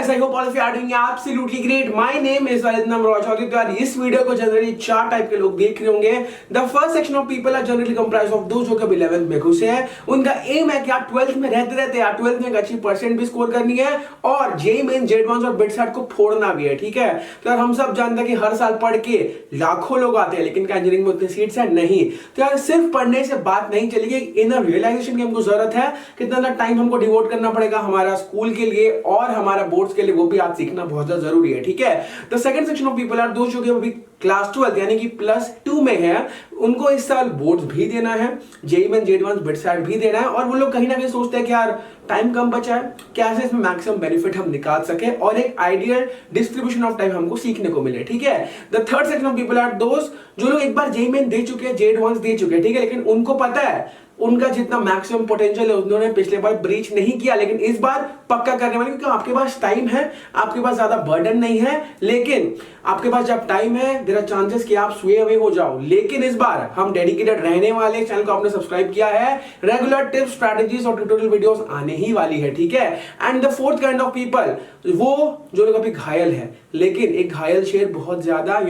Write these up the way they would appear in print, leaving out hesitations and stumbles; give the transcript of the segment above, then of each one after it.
guys, I hope all of you are doing absolutely great. My name is Arindam Rochauti. तो इस video को generally चार type के लोग देख रहे होंगे. The first section of people are generally comprise of those जो कभी 11th में घुसे हैं. उनका एम है कि आप 12th में रहते आप 12th में एक अच्छी परसेंट भी स्कोर करनी है और जेईई मेन जेड1 और बिटसैट को फोड़ना भी है. ठीक है, तो यार हम सब जानते हैं कि हर साल पढ़ के लाखों लोग आते हैं, लेकिन क्या इंजीनियरिंग में उतनी सीट्स है नहीं. तो यार सिर्फ पढ़ने से बात नहीं चलेगी, इनर रियलाइजेशन की हमको जरूरत है. कितना टाइम हमको डिवोट करना पड़ेगा हमारा स्कूल के लिए और हमारा बोर्ड्स के लिए, वो भी आज सीखना बहुत ज्यादा जरूरी है. ठीक है, तो second section of people are दोस्त जो कि अभी क्लास 12 यानी कि +2 में है. उनको इस साल बोर्ड्स भी देना है, जेईई मेन जेड1 बिटसैट भी देना है और वो लोग कहीं ना कहीं सोचते हैं कि यार टाइम कम बचा है, कैसे इसमें मैक्सिमम बेनिफिट हम निकाल सके और एक आइडियल डिस्ट्रीब्यूशन ऑफ टाइम हमको सीखने को मिले. ठीक है, the third section of people are दोस्त जो लोग एक बार जेईई मेन दे चुके हैं, जेड1 दे चुके हैं. ठीक है, लेकिन उनको पता है उनका जितना मैक्सिमम पोटेंशियल है उन्होंने पिछले बार ब्रीच नहीं किया, लेकिन इस बार पक्का करने वाले, क्योंकि आपके पास टाइम है, आपके पास ज्यादा बर्डन नहीं है. लेकिन आपके पास जब टाइम है देयर आर चांसेस कि आप स्वे अवे हो जाओ. लेकिन इस बार हम डेडिकेटेड रहने वाले, चैनल को आपने सब्सक्राइब किया है, रेगुलर टिप्स स्ट्रेटजीज और ट्यूटोरियल वीडियोस आने ही वाली है. ठीक है, and the fourth kind of people, वो जो लोग अभी घायल है, लेकिन एक घायल शेर बहुत ज्यादा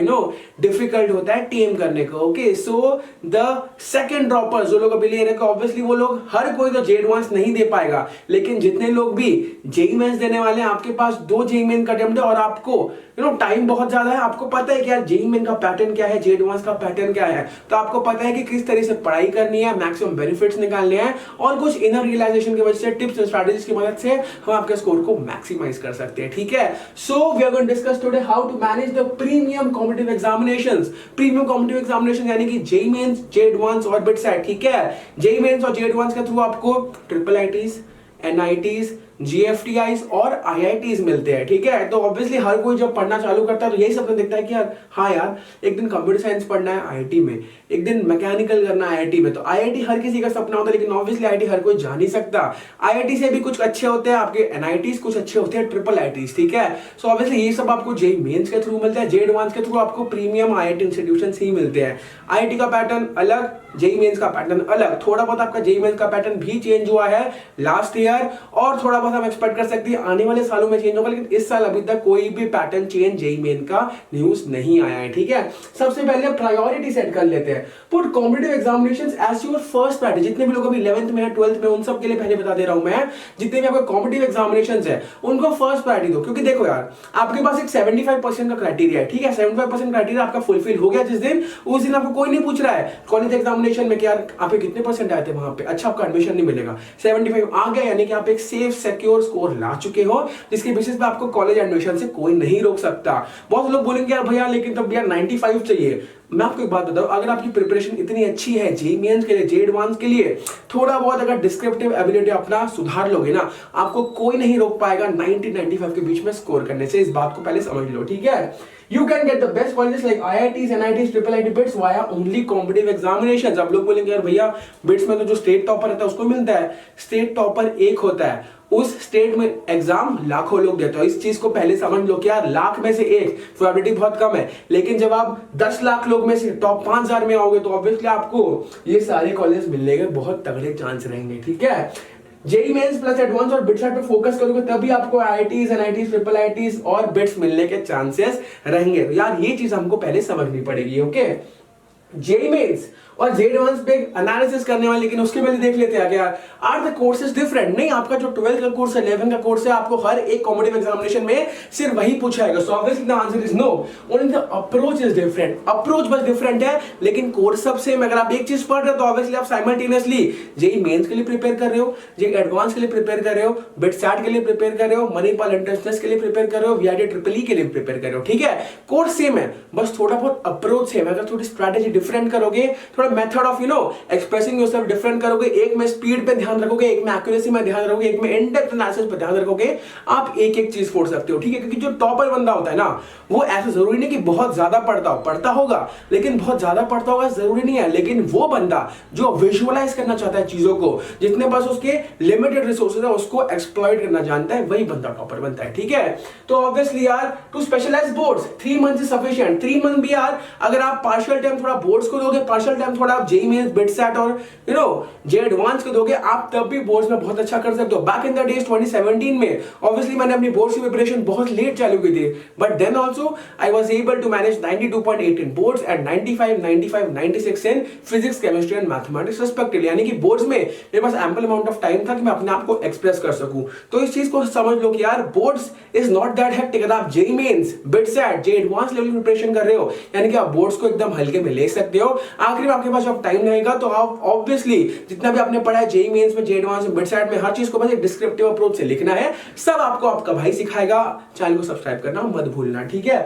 डिफिकल्ट होता है टेम करने को. Okay, so the second droppers जो लोग अभी ले रहे हैं, ऑब्वियसली वो लोग हर कोई तो जेड1 नहीं दे पाएगा, लेकिन जितने लोग भी जेईई मेंस देने वाले हैं, आपके पास 2 जेईई मेन का अटेम्प्ट है और आपको टाइम बहुत ज्यादा है, आपको पता है कि यार जेईई मेन का पैटर्न क्या है, जेड1 का पैटर्न क्या है, तो आपको पता है कि किस तरह से पढ़ाई करनी है, मैक्सिमम बेनिफिट्स निकालने हैं और कुछ इनर रियलाइजेशन की वजह से, टिप्स एंड स्ट्रेटजीज की मदद से हम आपके स्कोर को मैक्सिमाइज कर सकते हैं. ठीक है, so we are going to discuss today how to manage the premium competitive examinations. Premium competitive examination यानी कि जेईई मेंस, जेड1 और बिटसैट. ठीक है, जेईई मेंस और जेड1 के थ्रू आपको ट्रिपल आईटीज, एनआईटीज, जीएफटीआईज और आईआईटीज मिलते हैं. ठीक है, तो ऑब्वियसली हर कोई जब पढ़ना चालू करता है तो यही सपना देखता है कि यार हाँ यार एक दिन कंप्यूटर साइंस पढ़ना है आईआईटी में, एक दिन मैकेनिकल करना है आईआईटी में. तो आईआईटी हर किसी का सपना होता है, लेकिन ऑब्वियसली आईआईटी हर कोई जा नहीं सकता. आईआईटी से भी कुछ अच्छे होते हैं आपके एनआईटीज, कुछ अच्छे होते हैं ट्रिपल आईटीज. ठीक है, सो ऑब्वियसली ये सब आपको जेईई मेंस के थ्रू मिलता है, जेड1 के थ्रू आपको प्रीमियम आईआईटी इंस्टीट्यूशन ही मिलते हैं. आईआईटी का पैटर्न अलग, जेईई मेंस का पैटर्न अलग. थोड़ा बहुत आपका जेईई मेंस का पैटर्न भी चेंज हुआ है लास्ट ईयर और थोड़ा बहुत हम एक्सपेक्ट कर सकते हैं आने वाले सालों में चेंज होगा, लेकिन इस साल अभी तक कोई भी पैटर्न चेंज जेईई मेन का न्यूज नहीं आया है. ठीक है, सबसे पहले प्रायोरिटी सेट कर लेते हैं. Put competitive examinations as your first priority. जितने भी लोग अभी 11th में है, 12th में, उन सब के लिए पहले बता दे रहा हूं मैं, जितने भी आपके कॉम्पिटिटिव एग्जामिनेशंस है उनको फर्स्ट प्रायोरिटी दो. क्योंकि देखो यार आपके पास एक 75% का क्राइटेरिया है. ठीक है, 75% क्राइटेरिया आपका फुलफिल हो गया जिस दिन, उस दिन आपको कोई नहीं पूछ रहा है कॉलेज एग्जामिनेशन में कि यार आपके कितने परसेंट आए थे वहां पे, अच्छा आपका एडमिशन नहीं मिलेगा. 75 आ गया यानी कि आप एक सेफ सिक्योर स्कोर ला चुके हो, जिसके बेसिस पे आपको कॉलेज एडमिशन से कोई नहीं रोक सकता. बहुत लोग बोलेंगे यार भैया लेकिन तब यार 95 चाहिए. मैं आपको एक बात बताऊं, अगर आपकी प्रिपरेशन इतनी अच्छी है जेईई मेंस के लिए, जेड1 के लिए, थोड़ा बहुत अगर डिस्क्रिप्टिव एबिलिटी अपना सुधार लोगे ना, आपको कोई नहीं रोक पाएगा 90-95 के बीच में स्कोर करने से. इस बात को पहले समझ लो. ठीक है, You can get the best colleges like IITs, NITs, triple IT, BITS via only competitive examinations. अब लोग बोलेंगे यार भैया बिट्स में तो जो स्टेट टॉपर रहता है उसको मिलता है. स्टेट टॉपर एक होता है, उस स्टेट में एग्जाम लाखों लोग देते हो. इस चीज को पहले समझ लो कि यार लाख में से एक प्रोबेबिलिटी बहुत कम है, लेकिन जब आप 10 लाख लोग में से टॉप 5000 में आओगे तो ऑब्वियसली आपको ये सारे कॉलेज मिलने के बहुत तगड़े चांस रहेंगे. ठीक है, जेईई मेंस प्लस एडवांस और बिटसैट पे फोकस करोगे तभी आपको आईआईटीज, एनआईटीज, ट्रिपल आईटीज और बिट्स मिलने के चांसेस रहेंगे. तो यार ये चीज हमको पहले समझनी पड़ेगी. ओके, जेईई मेंस और जेड1 पे एनालिसिस करने वाले, लेकिन उसके पहले देख लेते हैं क्या आर द कोर्सेज डिफरेंट. नहीं, आपका जो 12th का कोर्स है, 11th का कोर्स है, आपको हर एक कॉम्पिटिटिव एग्जामिनेशन में सिर्फ वही पूछा जाएगा. So obviously the answer is no, only the approach is different. Approach बस डिफरेंट है, लेकिन कोर्स सब सेम. अगर आप एक चीज पढ़ रहे हो तो ऑब्वियसली आप साइमल्टेनियसली जेईई मेंस के लिए प्रिपेयर कर रहे हो, जेईई एडवांस के लिए प्रिपेयर कर रहे हो, बिटसैट के लिए प्रिपेयर कर रहे हो, मणिपाल एंट्रेंस के लिए प्रिपेयर कर रहे हो, वीआईटी ट्रिपल ई के लिए प्रिपेयर कर रहे हो. ठीक है, कोर्स सेम है, बस थोड़ा बहुत अप्रोच सेम है. अगर थोड़ी स्ट्रेटेजी डिफरेंट करोगे, थोड़ा method of expressing yourself different करोगे, एक में स्पीड पे ध्यान रखोगे, एक में एक्यूरेसी में ध्यान रखोगे, एक में इन डेप्थ एनालिसिस पे ध्यान रखोगे, आप एक एक चीज फोड़ सकते हो. ठीक है, क्योंकि जो टॉपर बंदा होता है ना, वो ऐसा जरूरी नहीं कि बहुत ज्यादा पढ़ता होगा, लेकिन बहुत ज्यादा पढ़ता होगा जरूरी नहीं है, लेकिन वो बंदा जो विजुअलाइज करना चाहता है चीजों को, जितने पास उसके लिमिटेड रिसोर्सेज है उसको एक्सप्लॉइट करना जानता है, वही बंदा टॉपर बनता है. ठीक है, तो ऑब्वियसली यार to specialize boards 3 month is sufficient. 3 month भी यार अगर आप पार्शियल टाइम थोड़ा बोर्ड्स को दोगे, पार्शियल टाइम थोड़ा आप जेईई मेंस, बिटसैट और जे एडवांस के दोगे, आप तब भी बोर्ड्स में बहुत अच्छा कर सकते हो। बैक इन द डेज 2017 में ऑब्वियसली मैंने अपनी बोर्ड्स की प्रिपरेशन बहुत लेट चालू की थी, but then also I was able to manage 92.8 in boards and 95, 95, 96 in physics, chemistry and mathematics respectively. यानी कि बोर्ड्स में मेरे पास एम्पल अमाउंट ऑफ टाइम था कि मैं अपने आप को एक्सप्रेस कर सकूं। तो इस चीज को समझ लो कि यार boards is not that hectic. अगर आप जेईई मेंस, बिटसैट, जे एडवांस लेवल की प्रिपरेशन कर रहे हो, यानी कि आप बोर्ड्स को एकदम हल्के में ले सकते हो। आखिर में आपके पास जब टाइम रहेगा तो आप ऑब्वियसली जितना भी आपने पढ़ा है जेईई मेंस में, जे एडवांस में, बिटसैट में, हर चीज को बस एक डिस्क्रिप्टिव अप्रोच से लिखना है। सब आपको आपका भाई सिखाएगा। चैनल को सब्सक्राइब करना मत भूलना, ठीक है।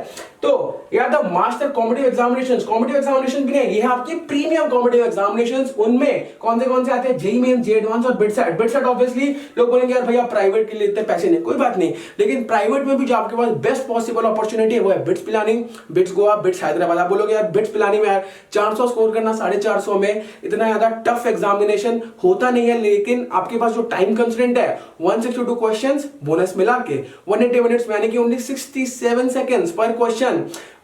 तो यार द मास्टर कॉम्पिटिटिव एग्जामिनेशन भी नहीं, ये है आपके प्रीमियम कॉम्पिटिटिव एग्जामिनेशंस। उनमें कौन से आते हैं? जेईई मेंस, जे एडवांस और बिटसैट। बिटसैट ऑब्वियसली लोग बोलेंगे यार भैया प्राइवेट के लिए इतने पैसे नहीं, कोई बात नहीं, लेकिन प्राइवेट में भी जो आपके पास बेस्ट पॉसिबल अपॉर्चुनिटी है वो है bits Pilani, bits Goa, bits Hyderabad. आप बोलोगे यार बिट्स पिलानी में यार 400 स्कोर करना 450 में इतना ज्यादा टफ एग्जामिनेशन होता नहीं है, लेकिन आपके पास जो टाइम कंस्ट्रेंट है 162 क्वेश्चंस बोनस मिला के 180 मिनट्स में, यानी कि ओनली 67 सेकंड्स पर क्वेश्चन,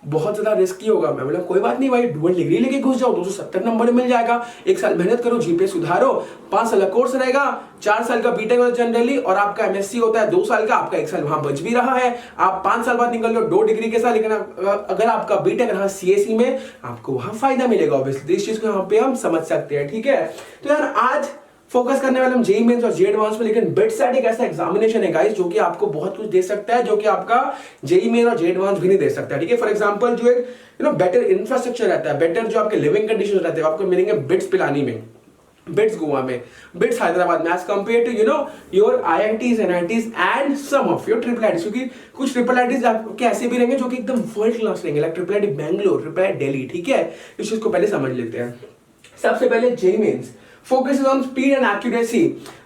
बहुत ज्यादा रिस्की होगा। मैं बोला कोई बात नहीं भाई, डुअल डिग्री लेके घुस जाओ, 270 नंबर मिल जाएगा, एक साल मेहनत करो, जीपीए सुधारो, 5 साल का कोर्स रहेगा, 4 साल का बीटेक होता है जनरली, और आपका एमएससी होता है 2 साल का, आपका 1 साल वहां बच भी रहा है, आप 5 साल बाद निकल लो 2 डिग्री के साथ। लेकिन अगर आपका बीटेक रहा सीएसई में, आपको वहां फायदा मिलेगा ऑब्वियसली। इस चीज को यहाँ पे हम समझ सकते हैं, ठीक है। तो यार आज फोकस करने वाले हम जेईई मेंस और जे एडवांस में, लेकिन बिटसैट एक ऐसा एग्जामिनेशन है गाइस जो कि आपको बहुत कुछ दे सकता है, जो कि आपका जेईई मेंस और जे एडवांस भी नहीं दे सकता, ठीक है। फॉर एग्जांपल जो एक बेटर इंफ्रास्ट्रक्चर रहता है, बेटर जो आपके लिविंग कंडीशंस रहते हैं, आपको मिलेंगे बिट्स पिलानी में, बिट्स गोवा में, बिट्स हैदराबाद में, as compare to your IITs, NITs and some of your triple ITs. क्योंकि कुछ ट्रिपल आईटीज आपके ऐसे भी रहेंगे जो कि एकदम वर्ल्ड क्लास रहेंगे, like triple IT Bangalore, triple IT Delhi, ठीक है। इस चीज को पहले समझ लेते हैं। सबसे पहले JEE mains focus on speed and accuracy.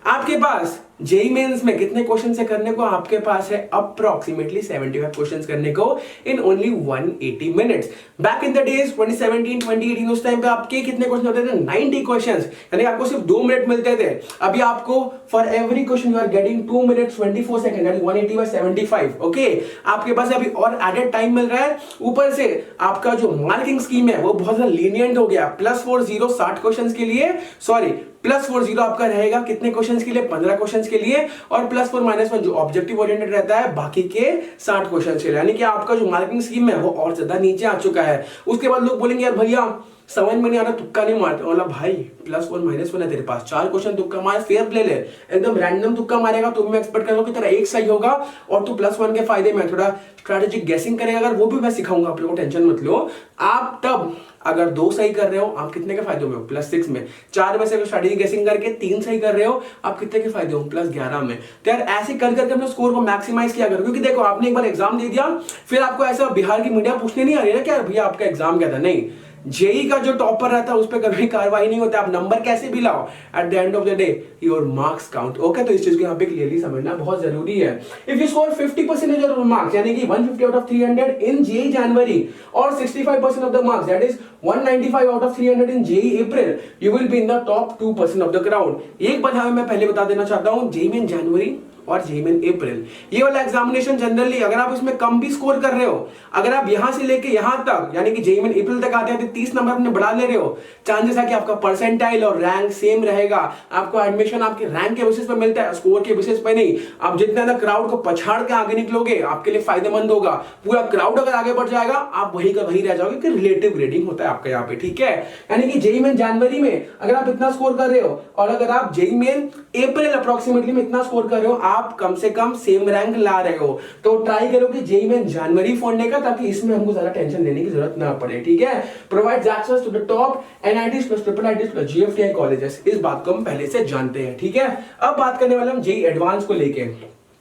आपके पास जेईई मेंस में कितने क्वेश्चन से करने को? आपके पास है अप्रोक्सीमेटली 75 क्वेश्चंस करने को in only 180 minutes. Back in the days 2017, 2018 उस टाइम पे आपके कितने क्वेश्चन होते थे? 90 क्वेश्चंस, यानी आपको सिर्फ 2 मिनट मिलते थे। अभी आपको for every question you are getting 2 minutes 24 second, यानी 180 by 75। ओके, आपके पास अभी और एडेड टाइम मिल रहा है। ऊपर से आपका जो मार्किंग स्कीम है वो बहुत ज्यादा लीनियंट हो गया। +40 60 क्वेश्चंस के लिए, सॉरी +40 आपका रहेगा कितने क्वेश्चंस के लिए? 15 क्वेश्चंस के लिए, और +4 -1 जो ऑब्जेक्टिव ओरिएंटेड रहता है बाकी के 60 क्वेश्चंस के लिए। यानी कि आपका जो मार्किंग स्कीम है वो और ज्यादा नीचे आ चुका है। उसके बाद लोग बोलेंगे यार भैया समझ में नहीं आ रहा, तुक्का नहीं मारते। बोला भाई +1 -1 है तेरे पास, 4 क्वेश्चन तुक्का मार, फेयर प्ले ले, एकदम रैंडम तुक्का मारेगा तो मैं एक्सपेक्ट कर रहा हूं कि तेरा एक सही होगा और तू +1 के फायदे में थोड़ा स्ट्रेटेजिक गेसिंग करेगा। अगर वो भी मैं सिखाऊंगा आप लोगों को, टेंशन मत लो। आप तब अगर 2 सही कर रहे हो, आप कितने के फायदे में हो? +6 में। 4 में से स्ट्रेटेजिक गेसिंग करके 3 सही कर रहे हो, आप कितने के फायदे हो? +11 में। तो यार ऐसे कर करके अपने स्कोर को मैक्सिमाइज किया करो। क्योंकि देखो आपने एक बार एग्जाम दे दिया, फिर आपको ऐसा बिहार की मीडिया पूछने नहीं आ रही ना क्या भैया आपका एग्जाम क्या था। नहीं, जेईई का जो टॉपर रहता है उस पर कभी कार्रवाई नहीं होता। आप नंबर कैसे भी लाओ, at the end of the day your marks count. Okay, तो इस चीज को यहाँ पे क्लियरली समझना बहुत जरूरी है। If you score 50% of marks, यानी कि 150 आउट ऑफ 300 इन जेईई जनवरी, और 65% of the marks, that is 195 out of 300 in JEE April, you will be in the top 2% of the crowd. एक बात मैं पहले बता देना चाहता हूं, जेईई में जनवरी और जेईई में अप्रैल, ये वाला एग्जामिनेशन जनरली अगर आप इसमें कम भी स्कोर कर रहे हो, अगर आप यहां से लेके यहां तक यानी कि जेईई में अप्रैल तक आते हैं 30 नंबर अपने बढ़ा ले रहे हो, चांसेस है कि आपका परसेंटाइल और रैंक सेम रहेगा। आपको एडमिशन आपके रैंक के बेसिस पर मिलता है, स्कोर के बेसिस पर नहीं। आप जितने ज्यादा क्राउड को पछाड़ के आगे निकलोगे आपके लिए फायदेमंद होगा। पूरा क्राउड अगर आगे बढ़ जाएगा आप वही का वही रह जाओगे, कि रिलेटिव ग्रेडिंग होता है आपका यहाँ पे, ठीक है। यानी कि जेईई में जनवरी में अगर आप इतना स्कोर कर रहे हो, और अगर आप जेईई में अप्रैल अप्रोक्सीमेटली में इतना स्कोर कर रहे हो, आप कम से कम सेम रैंक ला रहे हो। तो ट्राई करो कि जेईई में जनवरी फोड़ने का, ताकि इसमें हमको ज्यादा टेंशन लेने की जरूरत ना पड़े, ठीक है। Provides access to the top NITs plus triple ITs plus GFTI colleges, इस बात को हम पहले से जानते हैं, ठीक है। अब बात करने वाले हम जेईई एडवांस को लेके।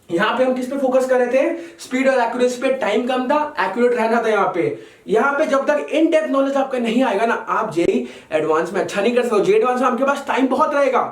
यहाँ पे हम किस पे फोकस कर रहे थे? स्पीड और एक्यूरेसी पे। टाइम कम था, एक्यूरेट रहना था। यहाँ पे जब तक इन डेप्थ नॉलेज आपका नहीं आएगा ना, आप जेईई एडवांस में अच्छा नहीं कर सकते। जेईई एडवांस में आपके पास टाइम बहुत रहेगा,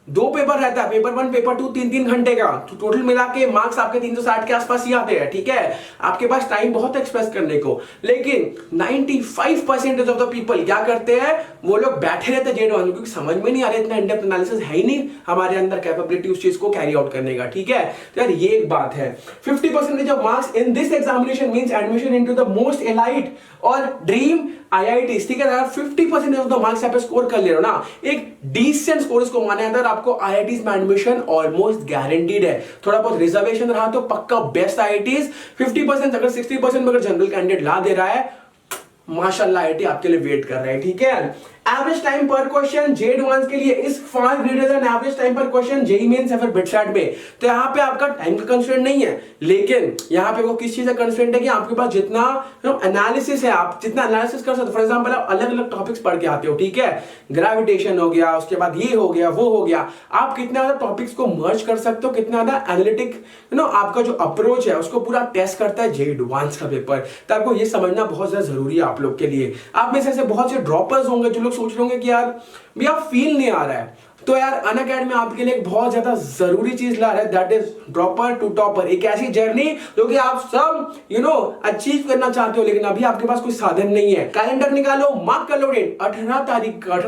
2 पेपर रहता है, पेपर 1 पेपर 2 3-3 घंटे का, तो टोटल मिला के मार्क्स आपके 360 के आसपास ही आते हैं, ठीक है। आपके पास टाइम बहुत एक्सप्रेस करने को। लेकिन 95% ऑफ द पीपल क्या करते हैं, वो लोग बैठे रहते हैं जेईई एडवांस, क्योंकि समझ में नहीं आ रहा, इतना इन डेप्थ एनालिसिस है ही नहीं हमारे अंदर कैपेबिलिटी उस चीज को कैरी आउट करने का, ठीक है। तो यार ये एक बात है। 50% of marks in this examination means admission into the most elite और ड्रीम IITs, ठीक है, अगर 50% ऑफ द मार्क्स यहाँ पे स्कोर कर ले रहे हो ना, एक डिसेंट स्कोर इसको माना जाता है, आपको IITs में एडमिशन ऑलमोस्ट गारंटीड है। थोड़ा बहुत रिजर्वेशन रहा तो पक्का बेस्ट IITs 50%, अगर 60% में अगर जनरल कैंडिडेट ला दे रहा है, माशाल्लाह IIT आपके लिए वेट कर रहा है, ठीक है। एवरेज टाइम पर क्वेश्चन जे एडवांस के लिए इस far greater than average time पर क्वेश्चन जेईई मेंस या फिर बिटसैट में, तो यहाँ पे आपका टाइम का कंस्ट्रेंट नहीं है, लेकिन यहाँ पे वो किस चीज का कंस्ट्रेंट है कि आपके पास जितना एनालिसिस है, आप जितना एनालिसिस कर सकते हो। फॉर एग्जांपल आप अलग अलग टॉपिक्स पढ़ के आते हो, ठीक है, ग्रेविटेशन हो गया, उसके बाद ये हो गया, वो हो गया, आप कितना ज्यादा टॉपिक्स को मर्ज कर सकते हो, कितना ज्यादा एनालिटिक आपका जो अप्रोच है उसको पूरा टेस्ट करता है जेईई एडवांस का पेपर। तो आपको ये समझना बहुत ज्यादा जरूरी है आप लोग के लिए। आप में से ऐसे बहुत से ड्रॉपर्स होंगे जो लोग सोच रहे होंगे कि यार भैया फील नहीं आ रहा है, तो यार अनअकैडमी आपके लिए एक बहुत ज्यादा जरूरी चीज ला रहा है, that is dropper to topper. एक ऐसी जर्नी जो कि आप सब अचीव करना चाहते हो, लेकिन अभी आपके पास कोई साधन नहीं है। कैलेंडर निकालो, मार्क कर लो डेट 18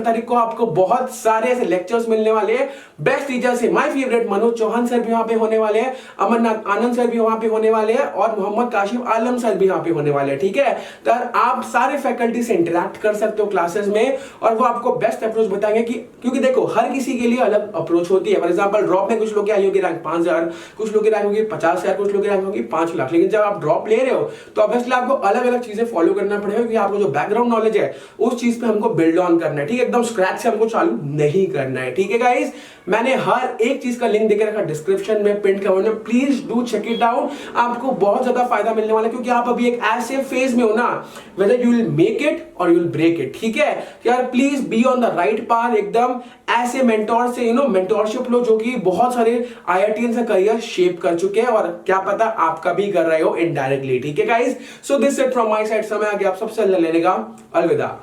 तारीख को आपको बहुत सारे ऐसे लेक्चर्स मिलने वाले हैं बेस्ट टीचर से। My favourite Manoj Chauhan sir भी वहां पे होने वाले हैं, अमरनाथ आनंद सर भी वहां पे होने वाले हैं, और मोहम्मद काशिफ आलम सर भी वहां पे होने वाले हैं, ठीक है। तो आप सारे फैकल्टी से इंटरेक्ट कर सकते हो क्लासेस में, और वो आपको बेस्ट अप्रोच बताएंगे कि क्योंकि देखो हर किसी के लिए अलग अप्रोच होती है। फॉर एग्जांपल ड्रॉप में कुछ लोग की आई होगी रैंक 5000, कुछ लोग की रैंक होगी 50,000, कुछ लोग की रैंक होगी 5 लाख, लेकिन जब आप ड्रॉप ले रहे हो तो ऑब्वियसली आपको अलग अलग चीजें फॉलो करना पड़ेगा, क्योंकि आपको जो बैकग्राउंड नॉलेज है उस चीज पे हमको बिल्ड ऑन करना है, ठीक है, एकदम स्क्रैच से हमको चालू नहीं करना है, ठीक है गाइस। मैंने हर एक चीज का लिंक देकर रखा डिस्क्रिप्शन में, पिन कमेंट में, please do check it out. आपको बहुत ज्यादा फायदा मिलने वाला है, क्योंकि आप अभी एक ऐसे फेज में हो ना, whether you will make it और यू विल ब्रेक इट, ठीक है यार। Please be on the right path, एकदम ऐसे मेंटोर से मेंटोरशिप लो जो कि बहुत सारे IITians का करियर शेप कर चुके हैं, और क्या पता आपका भी कर रहे हो इनडायरेक्टली, ठीक है guys. So this it from my side, समय आ गया आप सबसे लेने का, अलविदा।